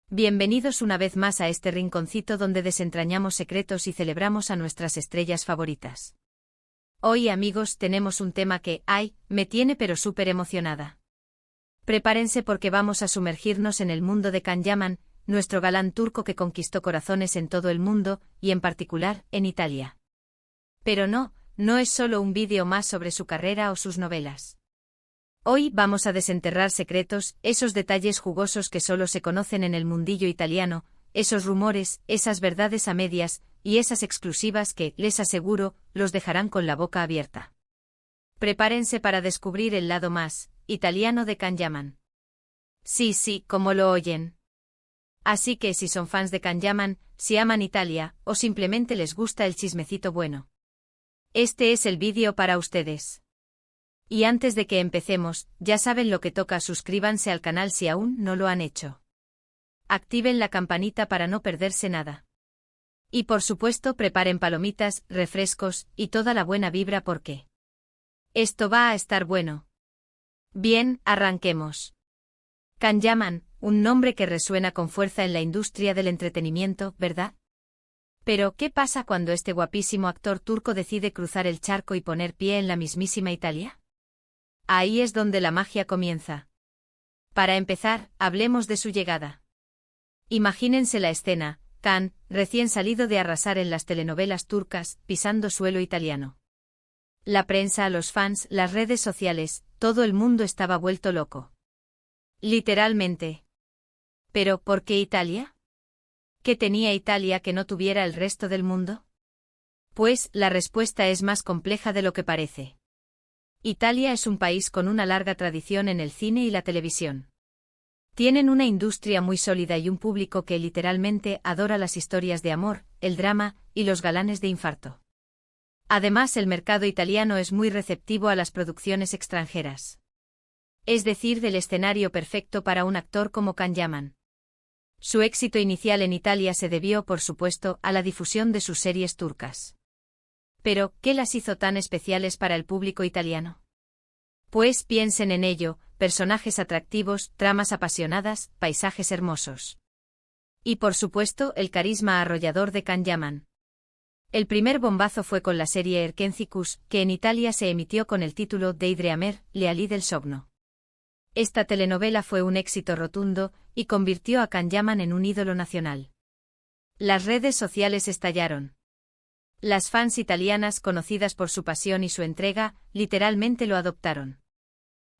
Bienvenidos una vez más a este rinconcito donde desentrañamos secretos y celebramos a nuestras estrellas favoritas. Hoy, amigos, tenemos un tema que, me tiene pero súper emocionada. Prepárense porque vamos a sumergirnos en el mundo de Can Yaman, nuestro galán turco que conquistó corazones en todo el mundo, y en particular, en Italia. Pero no es solo un vídeo más sobre su carrera o sus novelas. Hoy vamos a desenterrar secretos, esos detalles jugosos que solo se conocen en el mundillo italiano, esos rumores, esas verdades a medias, y esas exclusivas que, les aseguro, los dejarán con la boca abierta. Prepárense para descubrir el lado más italiano de Can Yaman. Sí, como lo oyen. Así que si son fans de Can Yaman, si aman Italia, o simplemente les gusta el chismecito bueno, este es el vídeo para ustedes. Y antes de que empecemos, ya saben lo que toca, suscríbanse al canal si aún no lo han hecho. Activen la campanita para no perderse nada. Y por supuesto preparen palomitas, refrescos, y toda la buena vibra porque esto va a estar bueno. Bien, arranquemos. Can Yaman, un nombre que resuena con fuerza en la industria del entretenimiento, ¿verdad? Pero, ¿qué pasa cuando este guapísimo actor turco decide cruzar el charco y poner pie en la mismísima Italia? Ahí es donde la magia comienza. Para empezar, hablemos de su llegada. Imagínense la escena, Can, recién salido de arrasar en las telenovelas turcas, pisando suelo italiano. La prensa, los fans, las redes sociales, todo el mundo estaba vuelto loco. Literalmente. ¿Pero por qué Italia? ¿Qué tenía Italia que no tuviera el resto del mundo? Pues, la respuesta es más compleja de lo que parece. Italia es un país con una larga tradición en el cine y la televisión. Tienen una industria muy sólida y un público que literalmente adora las historias de amor, el drama y los galanes de infarto. Además, el mercado italiano es muy receptivo a las producciones extranjeras. Es decir, del escenario perfecto para un actor como Can Yaman. Su éxito inicial en Italia se debió, por supuesto, a la difusión de sus series turcas. Pero, ¿qué las hizo tan especiales para el público italiano? Pues piensen en ello, personajes atractivos, tramas apasionadas, paisajes hermosos. Y por supuesto, el carisma arrollador de Can Yaman. El primer bombazo fue con la serie Erkencikus, que en Italia se emitió con el título Deidreamer, Lealí del Sogno. Esta telenovela fue un éxito rotundo, y convirtió a Can Yaman en un ídolo nacional. Las redes sociales estallaron. Las fans italianas, conocidas por su pasión y su entrega, literalmente lo adoptaron.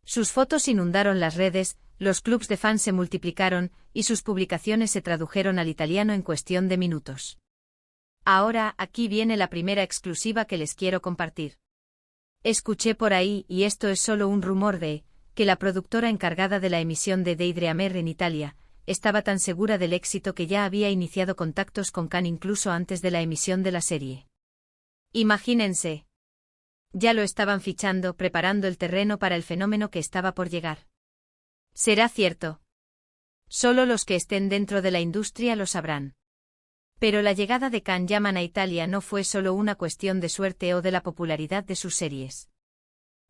Sus fotos inundaron las redes, los clubs de fans se multiplicaron, y sus publicaciones se tradujeron al italiano en cuestión de minutos. Ahora, aquí viene la primera exclusiva que les quiero compartir. Escuché por ahí, y esto es solo un rumor que la productora encargada de la emisión de Deidreamer en Italia, estaba tan segura del éxito que ya había iniciado contactos con Can incluso antes de la emisión de la serie. Imagínense. Ya lo estaban fichando, preparando el terreno para el fenómeno que estaba por llegar. ¿Será cierto? Solo los que estén dentro de la industria lo sabrán. Pero la llegada de Can Yaman a Italia no fue solo una cuestión de suerte o de la popularidad de sus series.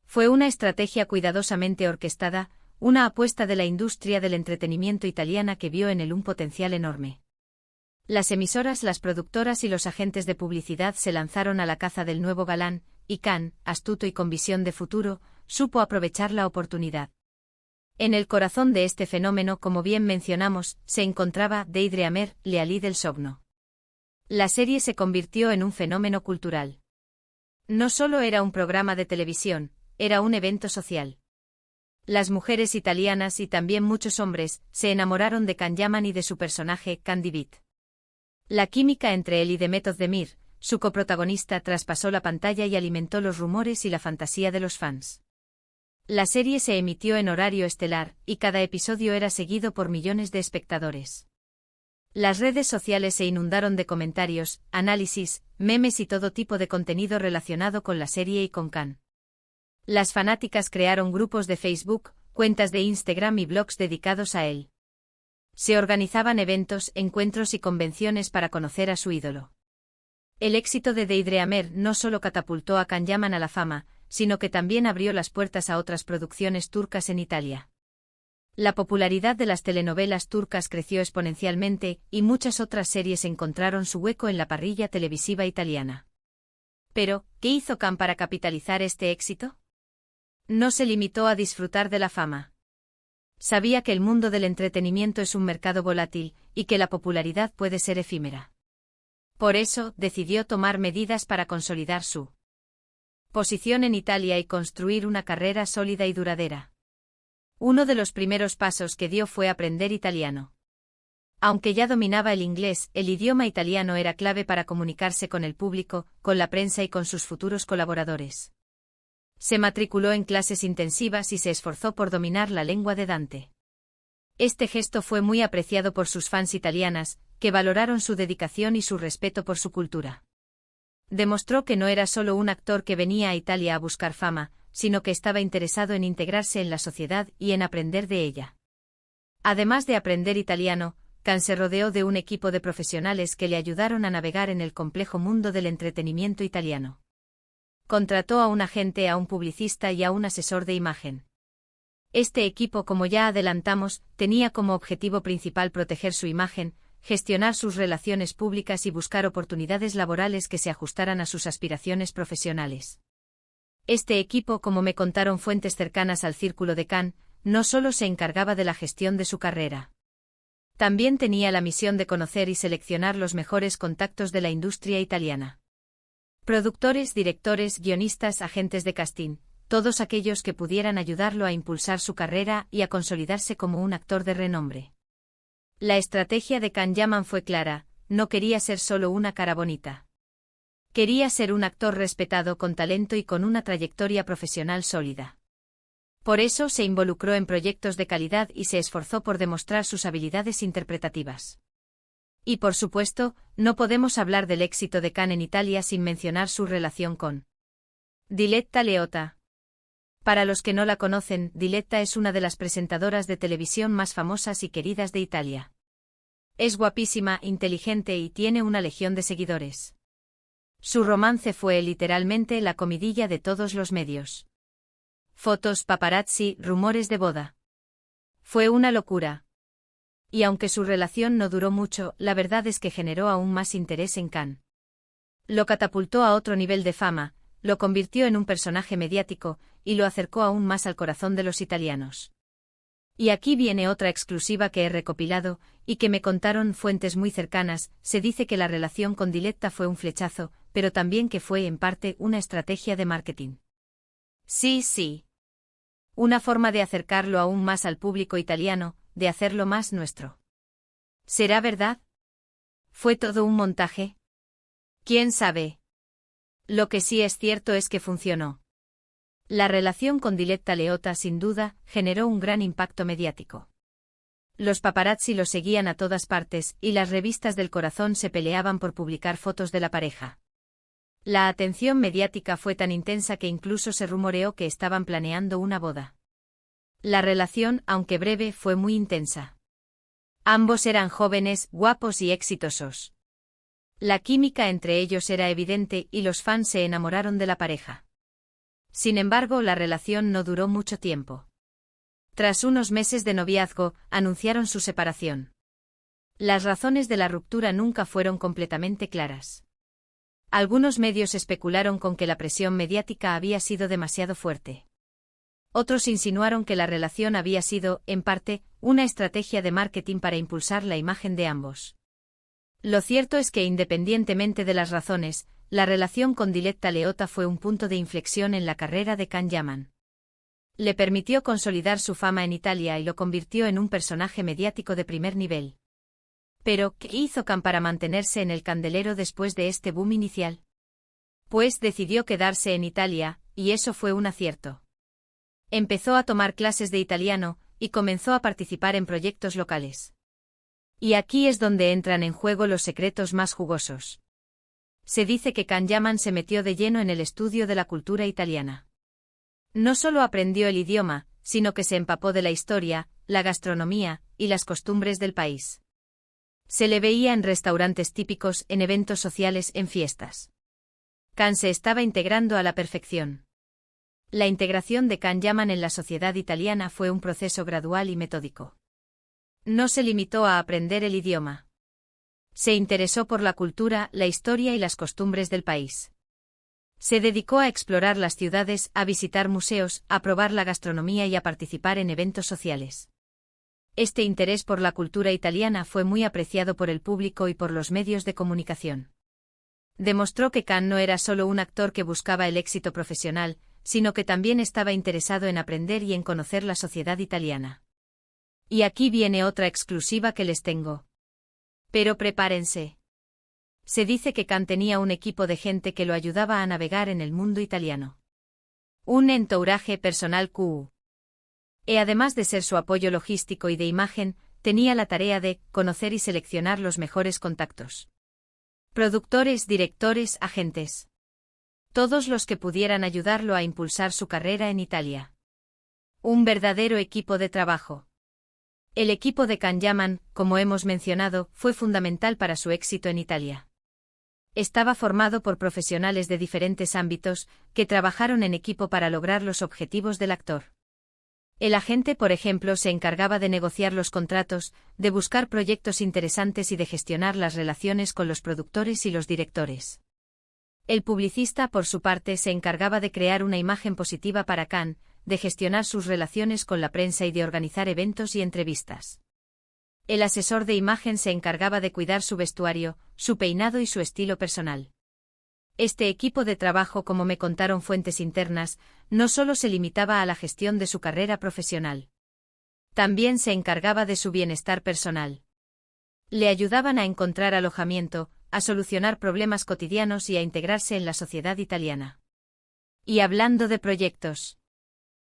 Fue una estrategia cuidadosamente orquestada, una apuesta de la industria del entretenimiento italiana que vio en él un potencial enorme. Las emisoras, las productoras y los agentes de publicidad se lanzaron a la caza del nuevo galán, y Can, astuto y con visión de futuro, supo aprovechar la oportunidad. En el corazón de este fenómeno, como bien mencionamos, se encontraba Deidreamer, Lealí del Sogno. La serie se convirtió en un fenómeno cultural. No solo era un programa de televisión, era un evento social. Las mujeres italianas y también muchos hombres se enamoraron de Can Yaman y de su personaje, Can Divit. La química entre él y Demet Özdemir, su coprotagonista, traspasó la pantalla y alimentó los rumores y la fantasía de los fans. La serie se emitió en horario estelar, y cada episodio era seguido por millones de espectadores. Las redes sociales se inundaron de comentarios, análisis, memes y todo tipo de contenido relacionado con la serie y con Can. Las fanáticas crearon grupos de Facebook, cuentas de Instagram y blogs dedicados a él. Se organizaban eventos, encuentros y convenciones para conocer a su ídolo. El éxito de Deidreamer no solo catapultó a Can Yaman a la fama, sino que también abrió las puertas a otras producciones turcas en Italia. La popularidad de las telenovelas turcas creció exponencialmente y muchas otras series encontraron su hueco en la parrilla televisiva italiana. Pero, ¿qué hizo Can para capitalizar este éxito? No se limitó a disfrutar de la fama. Sabía que el mundo del entretenimiento es un mercado volátil y que la popularidad puede ser efímera. Por eso, decidió tomar medidas para consolidar su posición en Italia y construir una carrera sólida y duradera. Uno de los primeros pasos que dio fue aprender italiano. Aunque ya dominaba el inglés, el idioma italiano era clave para comunicarse con el público, con la prensa y con sus futuros colaboradores. Se matriculó en clases intensivas y se esforzó por dominar la lengua de Dante. Este gesto fue muy apreciado por sus fans italianas, que valoraron su dedicación y su respeto por su cultura. Demostró que no era solo un actor que venía a Italia a buscar fama, sino que estaba interesado en integrarse en la sociedad y en aprender de ella. Además de aprender italiano, Can se rodeó de un equipo de profesionales que le ayudaron a navegar en el complejo mundo del entretenimiento italiano. Contrató a un agente, a un publicista y a un asesor de imagen. Este equipo, como ya adelantamos, tenía como objetivo principal proteger su imagen, gestionar sus relaciones públicas y buscar oportunidades laborales que se ajustaran a sus aspiraciones profesionales. Este equipo, como me contaron fuentes cercanas al círculo de Can, no solo se encargaba de la gestión de su carrera. También tenía la misión de conocer y seleccionar los mejores contactos de la industria italiana. Productores, directores, guionistas, agentes de casting, todos aquellos que pudieran ayudarlo a impulsar su carrera y a consolidarse como un actor de renombre. La estrategia de Can Yaman fue clara, no quería ser solo una cara bonita. Quería ser un actor respetado con talento y con una trayectoria profesional sólida. Por eso se involucró en proyectos de calidad y se esforzó por demostrar sus habilidades interpretativas. Y por supuesto, no podemos hablar del éxito de Can en Italia sin mencionar su relación con Diletta Leotta. Para los que no la conocen, Diletta es una de las presentadoras de televisión más famosas y queridas de Italia. Es guapísima, inteligente y tiene una legión de seguidores. Su romance fue literalmente la comidilla de todos los medios. Fotos, paparazzi, rumores de boda. Fue una locura. Y aunque su relación no duró mucho, la verdad es que generó aún más interés en Can. Lo catapultó a otro nivel de fama, lo convirtió en un personaje mediático, y lo acercó aún más al corazón de los italianos. Y aquí viene otra exclusiva que he recopilado, y que me contaron fuentes muy cercanas. Se dice que la relación con Diletta fue un flechazo, pero también que fue en parte una estrategia de marketing. Sí. Una forma de acercarlo aún más al público italiano, de hacerlo más nuestro. ¿Será verdad? ¿Fue todo un montaje? ¿Quién sabe? Lo que sí es cierto es que funcionó. La relación con Diletta Leotta sin duda generó un gran impacto mediático. Los paparazzi lo seguían a todas partes y las revistas del corazón se peleaban por publicar fotos de la pareja. La atención mediática fue tan intensa que incluso se rumoreó que estaban planeando una boda. La relación, aunque breve, fue muy intensa. Ambos eran jóvenes, guapos y exitosos. La química entre ellos era evidente y los fans se enamoraron de la pareja. Sin embargo, la relación no duró mucho tiempo. Tras unos meses de noviazgo, anunciaron su separación. Las razones de la ruptura nunca fueron completamente claras. Algunos medios especularon con que la presión mediática había sido demasiado fuerte. Otros insinuaron que la relación había sido, en parte, una estrategia de marketing para impulsar la imagen de ambos. Lo cierto es que independientemente de las razones, la relación con Diletta Leotta fue un punto de inflexión en la carrera de Can Yaman. Le permitió consolidar su fama en Italia y lo convirtió en un personaje mediático de primer nivel. Pero, ¿qué hizo Can para mantenerse en el candelero después de este boom inicial? Pues decidió quedarse en Italia, y eso fue un acierto. Empezó a tomar clases de italiano, y comenzó a participar en proyectos locales. Y aquí es donde entran en juego los secretos más jugosos. Se dice que Can Yaman se metió de lleno en el estudio de la cultura italiana. No solo aprendió el idioma, sino que se empapó de la historia, la gastronomía y las costumbres del país. Se le veía en restaurantes típicos, en eventos sociales, en fiestas. Can se estaba integrando a la perfección. La integración de Can Yaman en la sociedad italiana fue un proceso gradual y metódico. No se limitó a aprender el idioma. Se interesó por la cultura, la historia y las costumbres del país. Se dedicó a explorar las ciudades, a visitar museos, a probar la gastronomía y a participar en eventos sociales. Este interés por la cultura italiana fue muy apreciado por el público y por los medios de comunicación. Demostró que Can no era solo un actor que buscaba el éxito profesional, sino que también estaba interesado en aprender y en conocer la sociedad italiana. Y aquí viene otra exclusiva que les tengo. Pero prepárense. Se dice que Can tenía un equipo de gente que lo ayudaba a navegar en el mundo italiano. Un entourage personal QU. Además de ser su apoyo logístico y de imagen, tenía la tarea de conocer y seleccionar los mejores contactos. Productores, directores, agentes. Todos los que pudieran ayudarlo a impulsar su carrera en Italia. Un verdadero equipo de trabajo. El equipo de Can Yaman, como hemos mencionado, fue fundamental para su éxito en Italia. Estaba formado por profesionales de diferentes ámbitos, que trabajaron en equipo para lograr los objetivos del actor. El agente, por ejemplo, se encargaba de negociar los contratos, de buscar proyectos interesantes y de gestionar las relaciones con los productores y los directores. El publicista, por su parte, se encargaba de crear una imagen positiva para Can, de gestionar sus relaciones con la prensa y de organizar eventos y entrevistas. El asesor de imagen se encargaba de cuidar su vestuario, su peinado y su estilo personal. Este equipo de trabajo, como me contaron fuentes internas, no solo se limitaba a la gestión de su carrera profesional. También se encargaba de su bienestar personal. Le ayudaban a encontrar alojamiento, a solucionar problemas cotidianos y a integrarse en la sociedad italiana. Y hablando de proyectos,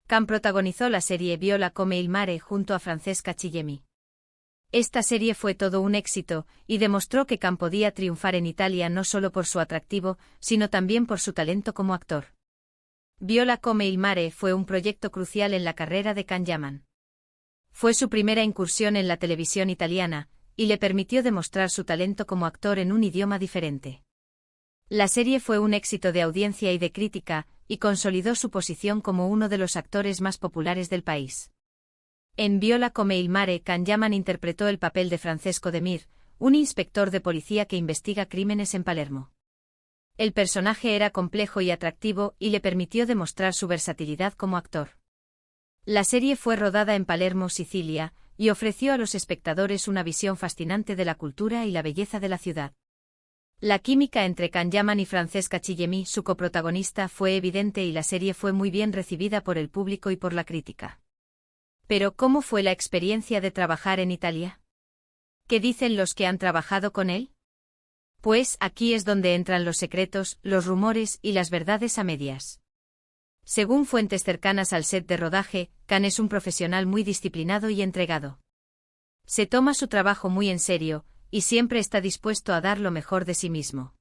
Can protagonizó la serie Viola come il mare junto a Francesca Chillemi. Esta serie fue todo un éxito, y demostró que Can podía triunfar en Italia no solo por su atractivo, sino también por su talento como actor. Viola come il mare fue un proyecto crucial en la carrera de Can Yaman. Fue su primera incursión en la televisión italiana, y le permitió demostrar su talento como actor en un idioma diferente. La serie fue un éxito de audiencia y de crítica, y consolidó su posición como uno de los actores más populares del país. En Viola come il mare, Can Yaman interpretó el papel de Francesco De Mir, un inspector de policía que investiga crímenes en Palermo. El personaje era complejo y atractivo y le permitió demostrar su versatilidad como actor. La serie fue rodada en Palermo, Sicilia, y ofreció a los espectadores una visión fascinante de la cultura y la belleza de la ciudad. La química entre Can Yaman y Francesca Chillemi, su coprotagonista, fue evidente y la serie fue muy bien recibida por el público y por la crítica. Pero ¿cómo fue la experiencia de trabajar en Italia? ¿Qué dicen los que han trabajado con él? Pues aquí es donde entran los secretos, los rumores y las verdades a medias. Según fuentes cercanas al set de rodaje, Can es un profesional muy disciplinado y entregado. Se toma su trabajo muy en serio, y siempre está dispuesto a dar lo mejor de sí mismo.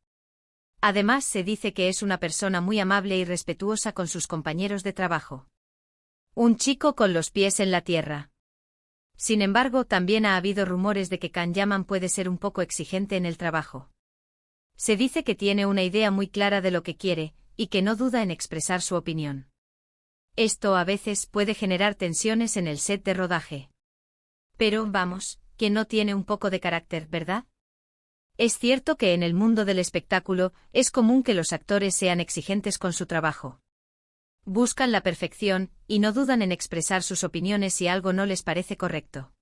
Además, se dice que es una persona muy amable y respetuosa con sus compañeros de trabajo. Un chico con los pies en la tierra. Sin embargo, también ha habido rumores de que Can Yaman puede ser un poco exigente en el trabajo. Se dice que tiene una idea muy clara de lo que quiere, y que no duda en expresar su opinión. Esto a veces puede generar tensiones en el set de rodaje. Pero, vamos, que no tiene un poco de carácter, ¿verdad? Es cierto que en el mundo del espectáculo es común que los actores sean exigentes con su trabajo. Buscan la perfección, y no dudan en expresar sus opiniones si algo no les parece correcto.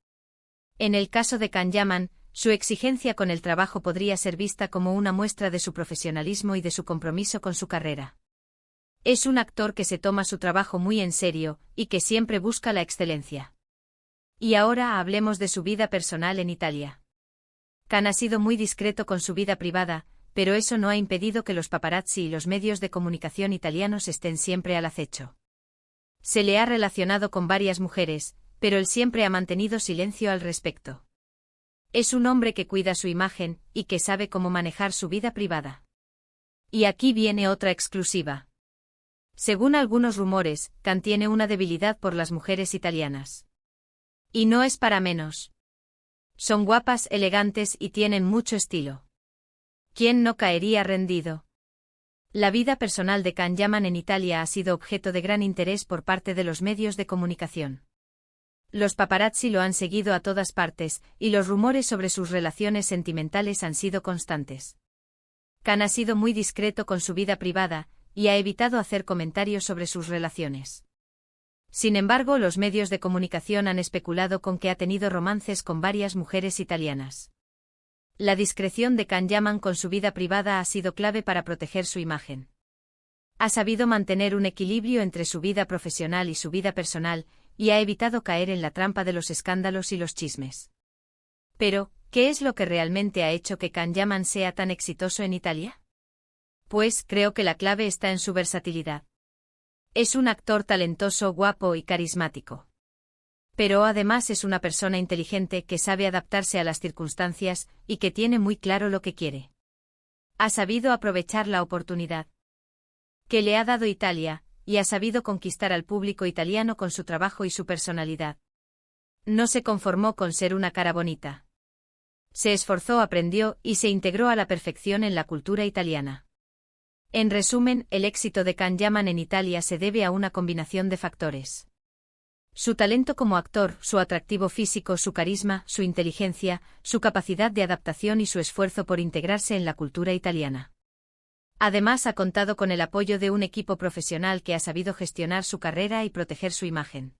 En el caso de Can Yaman, su exigencia con el trabajo podría ser vista como una muestra de su profesionalismo y de su compromiso con su carrera. Es un actor que se toma su trabajo muy en serio, y que siempre busca la excelencia. Y ahora hablemos de su vida personal en Italia. Can ha sido muy discreto con su vida privada, pero eso no ha impedido que los paparazzi y los medios de comunicación italianos estén siempre al acecho. Se le ha relacionado con varias mujeres, pero él siempre ha mantenido silencio al respecto. Es un hombre que cuida su imagen, y que sabe cómo manejar su vida privada. Y aquí viene otra exclusiva. Según algunos rumores, Can tiene una debilidad por las mujeres italianas. Y no es para menos. Son guapas, elegantes y tienen mucho estilo. ¿Quién no caería rendido? La vida personal de Can Yaman en Italia ha sido objeto de gran interés por parte de los medios de comunicación. Los paparazzi lo han seguido a todas partes, y los rumores sobre sus relaciones sentimentales han sido constantes. Can ha sido muy discreto con su vida privada, y ha evitado hacer comentarios sobre sus relaciones. Sin embargo, los medios de comunicación han especulado con que ha tenido romances con varias mujeres italianas. La discreción de Can Yaman con su vida privada ha sido clave para proteger su imagen. Ha sabido mantener un equilibrio entre su vida profesional y su vida personal, y ha evitado caer en la trampa de los escándalos y los chismes. Pero, ¿qué es lo que realmente ha hecho que Can Yaman sea tan exitoso en Italia? Pues creo que la clave está en su versatilidad. Es un actor talentoso, guapo y carismático. Pero además es una persona inteligente que sabe adaptarse a las circunstancias y que tiene muy claro lo que quiere. Ha sabido aprovechar la oportunidad que le ha dado Italia, y ha sabido conquistar al público italiano con su trabajo y su personalidad. No se conformó con ser una cara bonita. Se esforzó, aprendió y se integró a la perfección en la cultura italiana. En resumen, el éxito de Can Yaman en Italia se debe a una combinación de factores. Su talento como actor, su atractivo físico, su carisma, su inteligencia, su capacidad de adaptación y su esfuerzo por integrarse en la cultura italiana. Además, ha contado con el apoyo de un equipo profesional que ha sabido gestionar su carrera y proteger su imagen.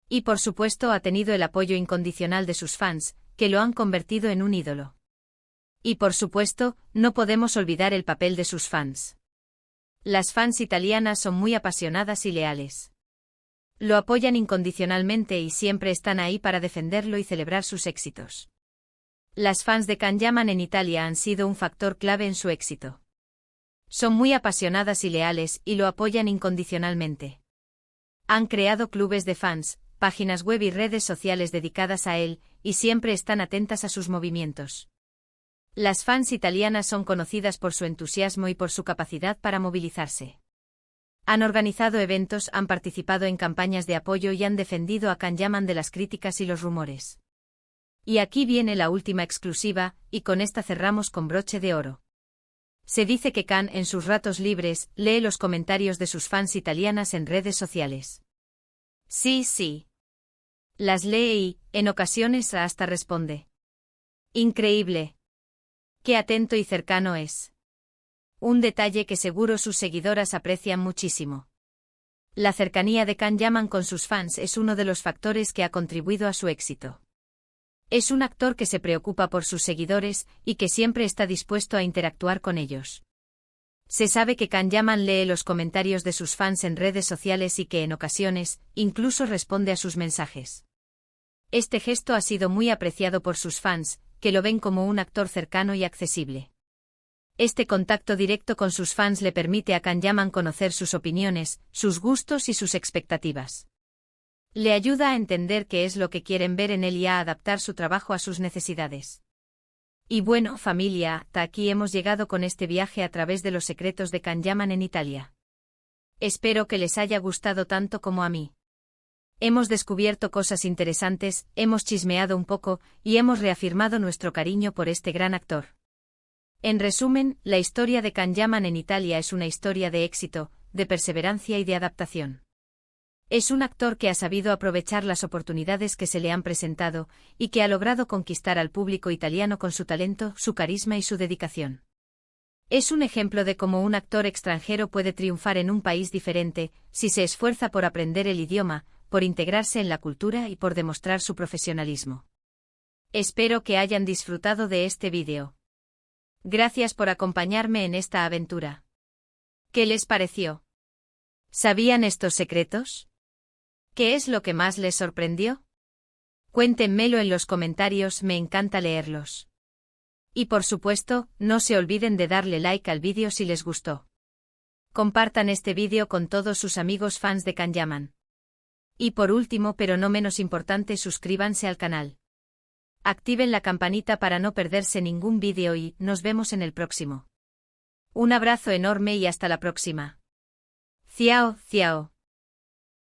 Y por supuesto ha tenido el apoyo incondicional de sus fans, que lo han convertido en un ídolo. Y por supuesto, no podemos olvidar el papel de sus fans. Las fans italianas son muy apasionadas y leales. Lo apoyan incondicionalmente y siempre están ahí para defenderlo y celebrar sus éxitos. Las fans de Can Yaman en Italia han sido un factor clave en su éxito. Son muy apasionadas y leales y lo apoyan incondicionalmente. Han creado clubes de fans, páginas web y redes sociales dedicadas a él, y siempre están atentas a sus movimientos. Las fans italianas son conocidas por su entusiasmo y por su capacidad para movilizarse. Han organizado eventos, han participado en campañas de apoyo y han defendido a Can Yaman de las críticas y los rumores. Y aquí viene la última exclusiva, y con esta cerramos con broche de oro. Se dice que Can, en sus ratos libres, lee los comentarios de sus fans italianas en redes sociales. Sí. Las lee y, en ocasiones, hasta responde. Increíble. Qué atento y cercano es. Un detalle que seguro sus seguidoras aprecian muchísimo. La cercanía de Can Yaman con sus fans es uno de los factores que ha contribuido a su éxito. Es un actor que se preocupa por sus seguidores y que siempre está dispuesto a interactuar con ellos. Se sabe que Can Yaman lee los comentarios de sus fans en redes sociales y que en ocasiones, incluso responde a sus mensajes. Este gesto ha sido muy apreciado por sus fans, que lo ven como un actor cercano y accesible. Este contacto directo con sus fans le permite a Can Yaman conocer sus opiniones, sus gustos y sus expectativas. Le ayuda a entender qué es lo que quieren ver en él y a adaptar su trabajo a sus necesidades. Y bueno, familia, hasta aquí hemos llegado con este viaje a través de los secretos de Can Yaman en Italia. Espero que les haya gustado tanto como a mí. Hemos descubierto cosas interesantes, hemos chismeado un poco, y hemos reafirmado nuestro cariño por este gran actor. En resumen, la historia de Can Yaman en Italia es una historia de éxito, de perseverancia y de adaptación. Es un actor que ha sabido aprovechar las oportunidades que se le han presentado, y que ha logrado conquistar al público italiano con su talento, su carisma y su dedicación. Es un ejemplo de cómo un actor extranjero puede triunfar en un país diferente, si se esfuerza por aprender el idioma, por integrarse en la cultura y por demostrar su profesionalismo. Espero que hayan disfrutado de este vídeo. Gracias por acompañarme en esta aventura. ¿Qué les pareció? ¿Sabían estos secretos? ¿Qué es lo que más les sorprendió? Cuéntenmelo en los comentarios, me encanta leerlos. Y por supuesto, no se olviden de darle like al vídeo si les gustó. Compartan este vídeo con todos sus amigos fans de Can Yaman. Y por último, pero no menos importante, suscríbanse al canal. Activen la campanita para no perderse ningún vídeo y nos vemos en el próximo. Un abrazo enorme y hasta la próxima. Ciao.